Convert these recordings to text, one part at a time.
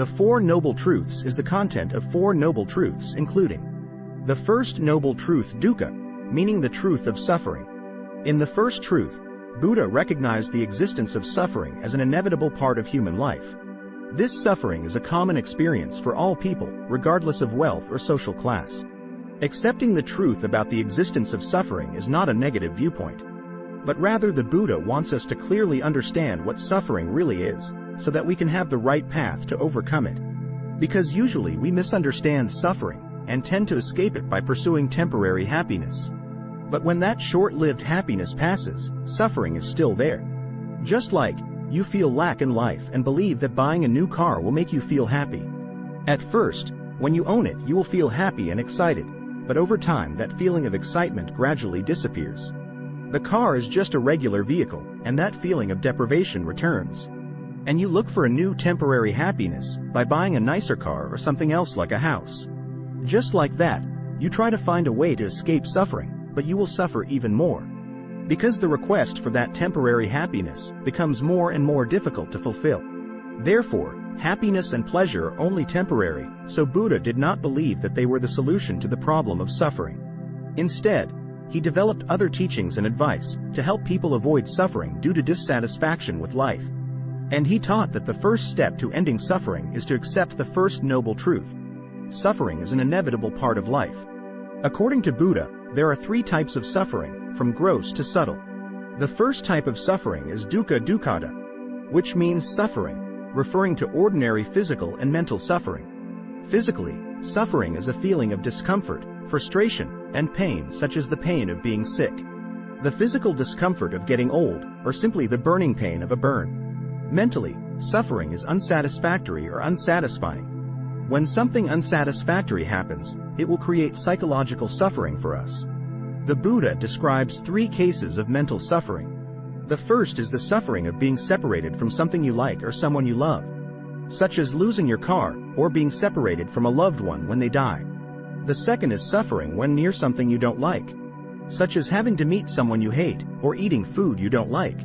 The Four Noble Truths is the content of Four Noble Truths, including the first noble truth, dukkha, meaning the truth of suffering. In the first truth, Buddha recognized the existence of suffering as an inevitable part of human life. This suffering is a common experience for all people, regardless of wealth or social class. Accepting the truth about the existence of suffering is not a negative viewpoint, but rather the Buddha wants us to clearly understand what suffering really is, so that we can have the right path to overcome it. Because usually we misunderstand suffering and tend to escape it by pursuing temporary happiness. But when that short-lived happiness passes, suffering is still there. Just like you feel lack in life and believe that buying a new car will make you feel happy. At first, when you own it, you will feel happy and excited, but over time that feeling of excitement gradually disappears. The car is just a regular vehicle, and that feeling of deprivation returns. And you look for a new temporary happiness by buying a nicer car or something else like a house. Just like that, you try to find a way to escape suffering, but you will suffer even more. Because the request for that temporary happiness becomes more and more difficult to fulfill. Therefore, happiness and pleasure are only temporary, so Buddha did not believe that they were the solution to the problem of suffering. Instead, he developed other teachings and advice to help people avoid suffering due to dissatisfaction with life. And he taught that the first step to ending suffering is to accept the first noble truth. Suffering is an inevitable part of life. According to Buddha, there are three types of suffering, from gross to subtle. The first type of suffering is dukkha dukkata, which means suffering, referring to ordinary physical and mental suffering. Physically, suffering is a feeling of discomfort, frustration, and pain, such as the pain of being sick, the physical discomfort of getting old, or simply the burning pain of a burn. Mentally, suffering is unsatisfactory or unsatisfying. When something unsatisfactory happens, it will create psychological suffering for us. The Buddha describes three cases of mental suffering. The first is the suffering of being separated from something you like or someone you love, such as losing your car or being separated from a loved one when they die. The second is suffering when near something you don't like, such as having to meet someone you hate or eating food you don't like.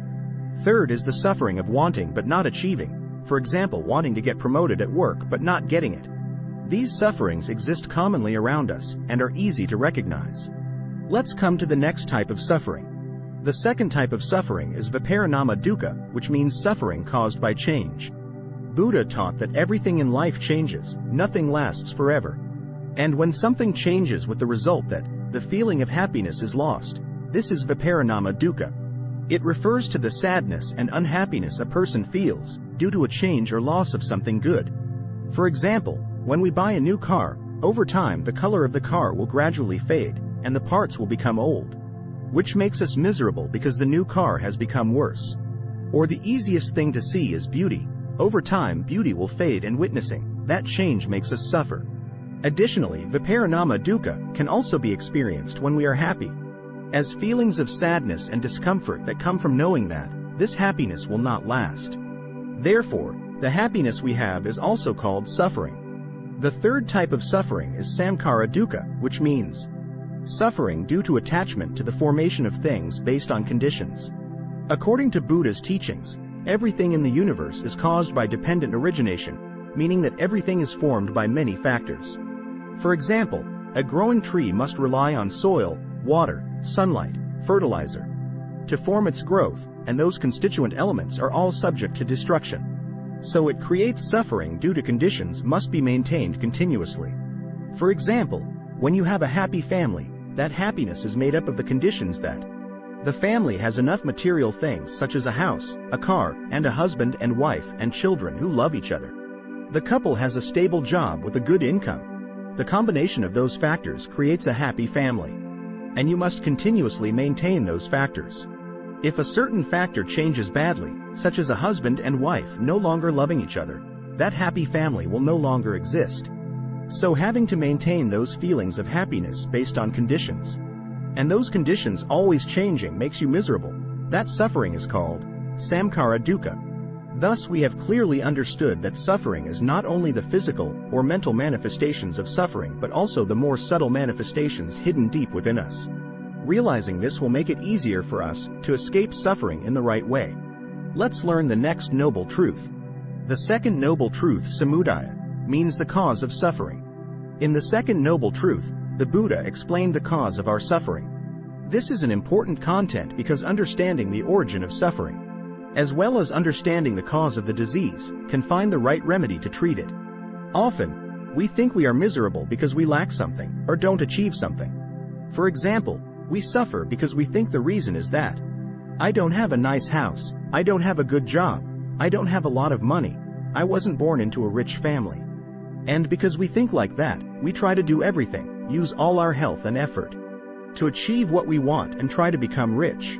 Third is the suffering of wanting but not achieving, for example, wanting to get promoted at work but not getting it. These sufferings exist commonly around us and are easy to recognize. Let's come to the next type of suffering. The second type of suffering is viparinama dukkha, which means suffering caused by change. Buddha taught that everything in life changes, nothing lasts forever. And when something changes with the result that the feeling of happiness is lost, this is viparinama dukkha. It refers to the sadness and unhappiness a person feels due to a change or loss of something good. For example, when we buy a new car, over time the color of the car will gradually fade, and the parts will become old, which makes us miserable because the new car has become worse. Or the easiest thing to see is beauty. Over time, beauty will fade, and witnessing that change makes us suffer. Additionally, viparinama dukkha can also be experienced when we are happy, as feelings of sadness and discomfort that come from knowing that this happiness will not last. Therefore, the happiness we have is also called suffering. The third type of suffering is samkhara dukkha, which means suffering due to attachment to the formation of things based on conditions. According to Buddha's teachings, everything in the universe is caused by dependent origination, meaning that everything is formed by many factors. For example, a growing tree must rely on soil, water, sunlight, fertilizer to form its growth, and those constituent elements are all subject to destruction. So it creates suffering due to conditions must be maintained continuously. For example, when you have a happy family, that happiness is made up of the conditions that the family has enough material things such as a house, a car, and a husband and wife and children who love each other. The couple has a stable job with a good income. The combination of those factors creates a happy family. And you must continuously maintain those factors. If a certain factor changes badly, such as a husband and wife no longer loving each other, that happy family will no longer exist. So having to maintain those feelings of happiness based on conditions, and those conditions always changing, makes you miserable. That suffering is called samkhara dukkha. Thus we have clearly understood that suffering is not only the physical or mental manifestations of suffering but also the more subtle manifestations hidden deep within us. Realizing this will make it easier for us to escape suffering in the right way. Let's learn the next noble truth. The second noble truth, samudaya, means the cause of suffering. In the second noble truth, the Buddha explained the cause of our suffering. This is an important content because understanding the origin of suffering, as well as understanding the cause of the disease, can find the right remedy to treat it. Often, we think we are miserable because we lack something or don't achieve something. For example, we suffer because we think the reason is that I don't have a nice house, I don't have a good job, I don't have a lot of money, I wasn't born into a rich family. And because we think like that, we try to do everything, use all our health and effort to achieve what we want and try to become rich.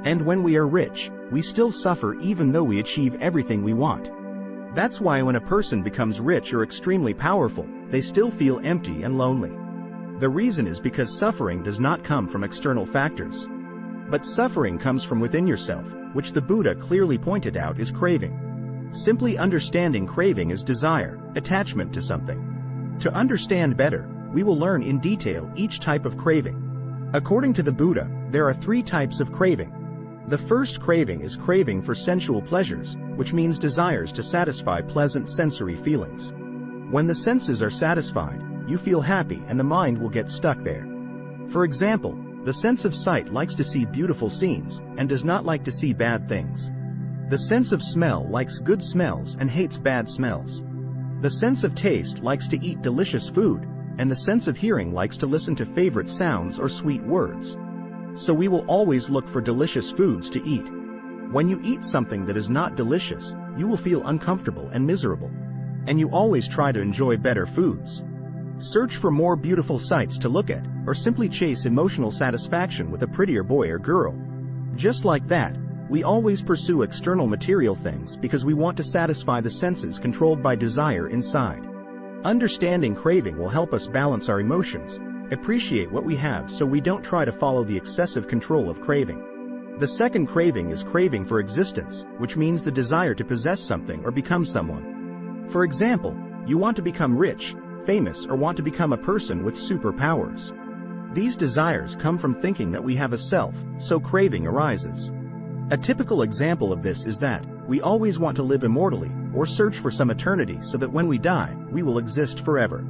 And when we are rich, we still suffer even though we achieve everything we want. That's why when a person becomes rich or extremely powerful, they still feel empty and lonely. The reason is because suffering does not come from external factors, but suffering comes from within yourself, which the Buddha clearly pointed out is craving. Simply understanding craving is desire, attachment to something. To understand better, we will learn in detail each type of craving. According to the Buddha, there are 3 types of craving. The first craving is craving for sensual pleasures, which means desires to satisfy pleasant sensory feelings. When the senses are satisfied, you feel happy and the mind will get stuck there. For example, the sense of sight likes to see beautiful scenes and does not like to see bad things. The sense of smell likes good smells and hates bad smells. The sense of taste likes to eat delicious food, and the sense of hearing likes to listen to favorite sounds or sweet words. So we will always look for delicious foods to eat. When you eat something that is not delicious, you will feel uncomfortable and miserable. And you always try to enjoy better foods. Search for more beautiful sights to look at, or simply chase emotional satisfaction with a prettier boy or girl. Just like that, we always pursue external material things because we want to satisfy the senses controlled by desire inside. Understanding craving will help us balance our emotions, appreciate what we have so we don't try to follow the excessive control of craving. The second craving is craving for existence, which means the desire to possess something or become someone. For example, you want to become rich, famous, or want to become a person with superpowers. These desires come from thinking that we have a self, so craving arises. A typical example of this is that we always want to live immortally, or search for some eternity so that when we die, we will exist forever.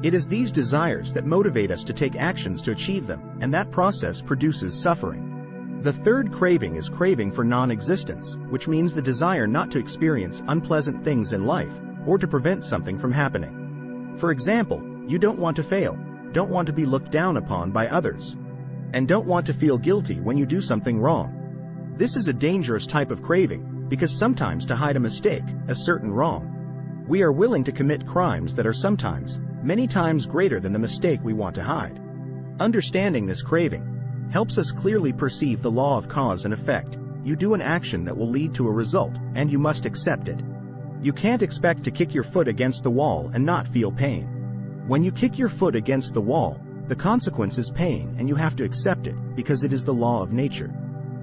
It is these desires that motivate us to take actions to achieve them, and that process produces suffering. The third craving is craving for non-existence, which means the desire not to experience unpleasant things in life, or to prevent something from happening. For example, you don't want to fail, don't want to be looked down upon by others, and don't want to feel guilty when you do something wrong. This is a dangerous type of craving, because sometimes to hide a mistake, a certain wrong, we are willing to commit crimes that are sometimes, many times greater than the mistake we want to hide. Understanding this craving helps us clearly perceive the law of cause and effect. You do an action that will lead to a result, and you must accept it. You can't expect to kick your foot against the wall and not feel pain. When you kick your foot against the wall, the consequence is pain, and you have to accept it, because it is the law of nature.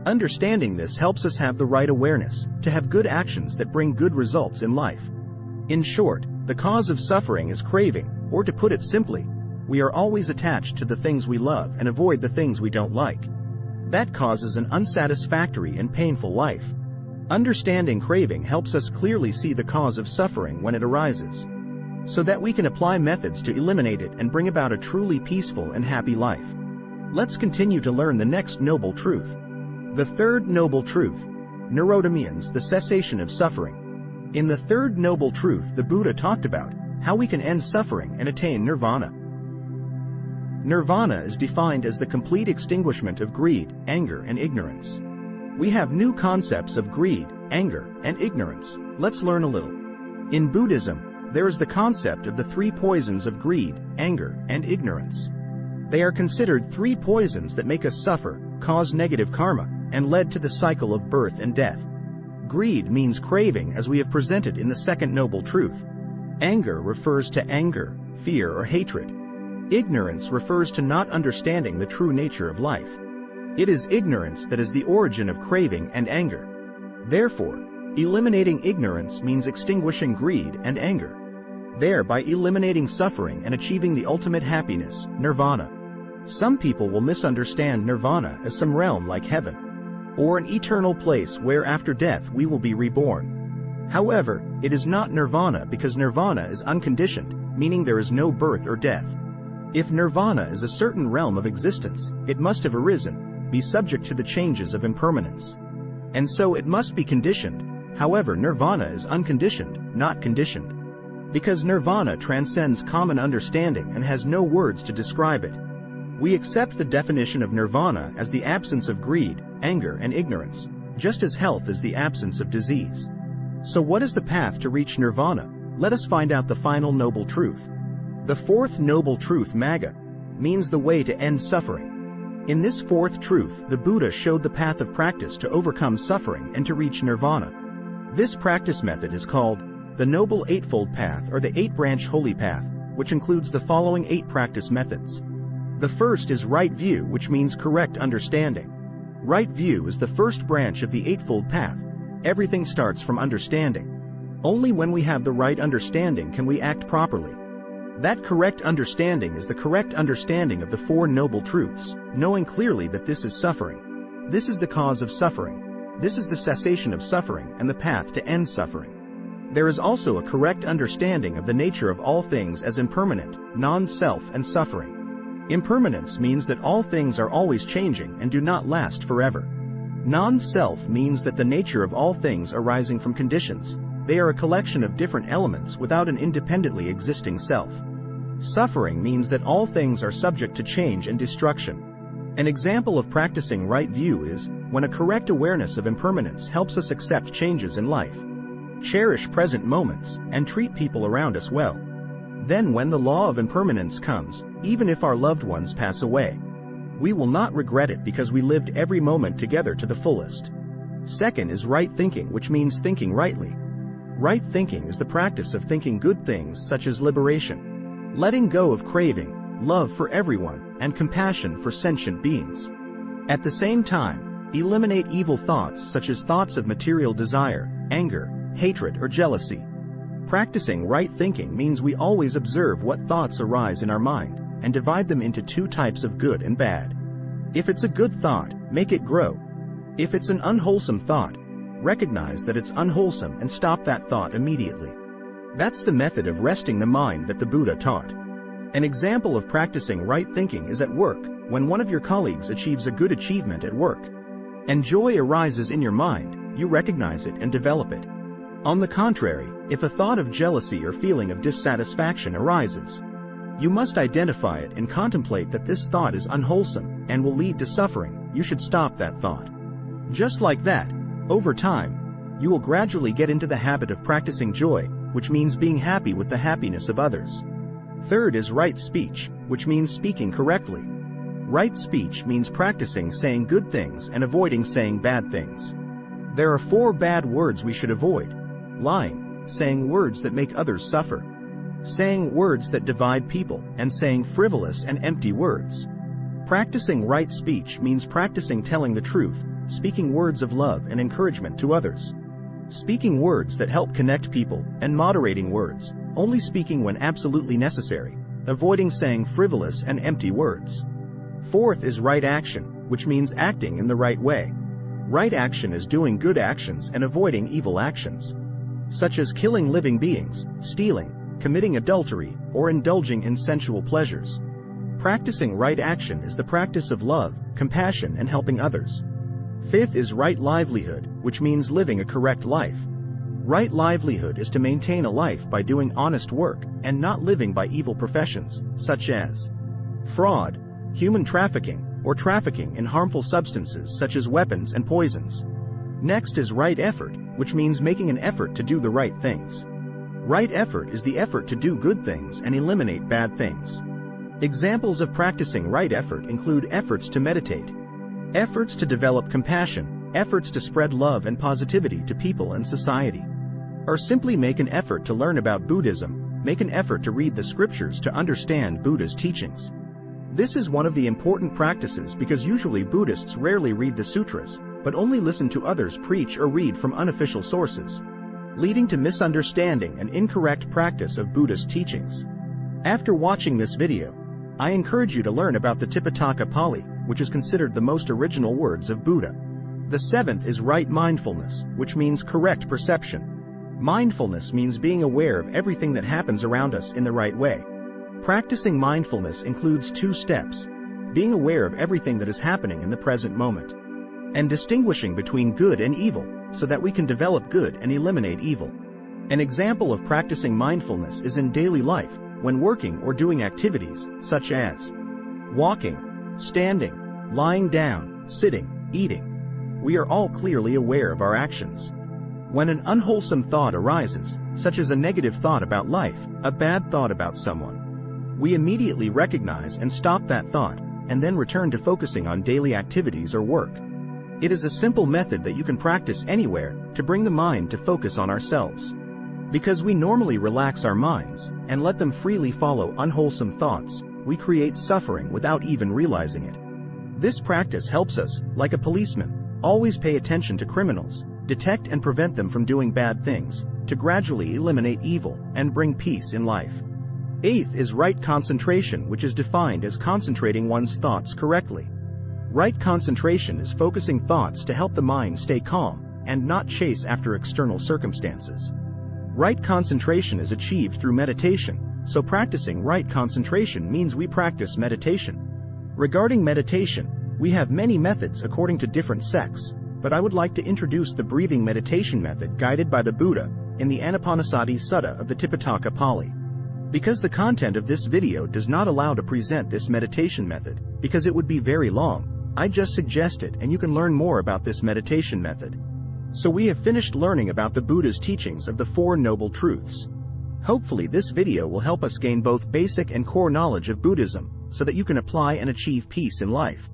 Understanding this helps us have the right awareness, to have good actions that bring good results in life. In short, the cause of suffering is craving, or to put it simply, we are always attached to the things we love and avoid the things we don't like. That causes an unsatisfactory and painful life. Understanding craving helps us clearly see the cause of suffering when it arises, so that we can apply methods to eliminate it and bring about a truly peaceful and happy life. Let's continue to learn the next noble truth. The third noble truth, nirodha, means the cessation of suffering. In the third noble truth, the Buddha talked about how we can end suffering and attain nirvana. Nirvana is defined as the complete extinguishment of greed, anger, and ignorance. We have new concepts of greed, anger, and ignorance. Let's learn a little. In Buddhism, there is the concept of the 3 poisons of greed, anger, and ignorance. They are considered 3 poisons that make us suffer, cause negative karma, and led to the cycle of birth and death. Greed means craving, as we have presented in the second noble truth. Anger refers to anger, fear, or hatred. Ignorance refers to not understanding the true nature of life. It is ignorance that is the origin of craving and anger. Therefore, eliminating ignorance means extinguishing greed and anger, thereby eliminating suffering and achieving the ultimate happiness, nirvana. Some people will misunderstand nirvana as some realm like heaven, or an eternal place where after death we will be reborn. However, it is not nirvana because nirvana is unconditioned, meaning there is no birth or death. If nirvana is a certain realm of existence, it must have arisen, be subject to the changes of impermanence. And so it must be conditioned. However, nirvana is unconditioned, not conditioned. Because nirvana transcends common understanding and has no words to describe it. We accept the definition of nirvana as the absence of greed, anger, and ignorance, just as health is the absence of disease. So what is the path to reach nirvana? Let us find out the final noble truth. The fourth noble truth, magga, means the way to end suffering. In this fourth truth, the Buddha showed the path of practice to overcome suffering and to reach nirvana. This practice method is called the Noble Eightfold Path or the Eight-Branch Holy Path, which includes the following 8 practice methods. The first is right view, which means correct understanding. Right view is the first branch of the Eightfold Path. Everything starts from understanding. Only when we have the right understanding can we act properly. That correct understanding is the correct understanding of the Four Noble Truths, knowing clearly that this is suffering. This is the cause of suffering. This is the cessation of suffering and the path to end suffering. There is also a correct understanding of the nature of all things as impermanent, non-self, and suffering. Impermanence means that all things are always changing and do not last forever. Non-self means that the nature of all things arising from conditions, they are a collection of different elements without an independently existing self. Suffering means that all things are subject to change and destruction. An example of practicing right view is when a correct awareness of impermanence helps us accept changes in life, cherish present moments, and treat people around us well. Then when the law of impermanence comes, even if our loved ones pass away, we will not regret it because we lived every moment together to the fullest. Second is right thinking, which means thinking rightly. Right thinking is the practice of thinking good things such as liberation, letting go of craving, love for everyone, and compassion for sentient beings. At the same time, eliminate evil thoughts such as thoughts of material desire, anger, hatred, or jealousy. Practicing right thinking means we always observe what thoughts arise in our mind and divide them into 2 types of good and bad. If it's a good thought, make it grow. If it's an unwholesome thought, recognize that it's unwholesome and stop that thought immediately. That's the method of resting the mind that the Buddha taught. An example of practicing right thinking is at work, when one of your colleagues achieves a good achievement at work, and joy arises in your mind, you recognize it and develop it. On the contrary, if a thought of jealousy or feeling of dissatisfaction arises, you must identify it and contemplate that this thought is unwholesome and will lead to suffering. You should stop that thought. Just like that, over time, you will gradually get into the habit of practicing joy, which means being happy with the happiness of others. Third is right speech, which means speaking correctly. Right speech means practicing saying good things and avoiding saying bad things. There are 4 bad words we should avoid: lying, saying words that make others suffer, saying words that divide people, and saying frivolous and empty words. Practicing right speech means practicing telling the truth, speaking words of love and encouragement to others, speaking words that help connect people, and moderating words, only speaking when absolutely necessary, avoiding saying frivolous and empty words. Fourth is right action, which means acting in the right way. Right action is doing good actions and avoiding evil actions, such as killing living beings, stealing, committing adultery, or indulging in sensual pleasures. Practicing right action is the practice of love, compassion, and helping others. Fifth is right livelihood, which means living a correct life. Right livelihood is to maintain a life by doing honest work and not living by evil professions, such as fraud, human trafficking, or trafficking in harmful substances such as weapons and poisons. Next is right effort, which means making an effort to do the right things. Right effort is the effort to do good things and eliminate bad things. Examples of practicing right effort include efforts to meditate, efforts to develop compassion, efforts to spread love and positivity to people and society, or simply make an effort to learn about Buddhism, make an effort to read the scriptures to understand Buddha's teachings. This is one of the important practices because usually Buddhists rarely read the sutras, but only listen to others preach or read from unofficial sources, leading to misunderstanding and incorrect practice of Buddhist teachings. After watching this video, I encourage you to learn about the Tipitaka Pali, which is considered the most original words of Buddha. The seventh is right mindfulness, which means correct perception. Mindfulness means being aware of everything that happens around us in the right way. Practicing mindfulness includes 2 steps: being aware of everything that is happening in the present moment, and distinguishing between good and evil so that we can develop good and eliminate evil. An example of practicing mindfulness is in daily life, when working or doing activities such as walking, standing, lying down, sitting, eating. We are all clearly aware of our actions. When an unwholesome thought arises, such as a negative thought about life, a bad thought about someone, we immediately recognize and stop that thought, and then return to focusing on daily activities or work. It is a simple method that you can practice anywhere to bring the mind to focus on ourselves. Because we normally relax our minds and let them freely follow unwholesome thoughts, we create suffering without even realizing it. This practice helps us, like a policeman, always pay attention to criminals, detect and prevent them from doing bad things, to gradually eliminate evil and bring peace in life. 8th is right concentration, which is defined as concentrating one's thoughts correctly. Right concentration is focusing thoughts to help the mind stay calm and not chase after external circumstances. Right concentration is achieved through meditation, so practicing right concentration means we practice meditation. Regarding meditation, we have many methods according to different sects, but I would like to introduce the breathing meditation method guided by the Buddha in the Anapanasati Sutta of the Tipitaka Pali. Because the content of this video does not allow to present this meditation method, because it would be very long, I just suggest it and you can learn more about this meditation method. So we have finished learning about the Buddha's teachings of the 4 Noble Truths. Hopefully this video will help us gain both basic and core knowledge of Buddhism, so that you can apply and achieve peace in life.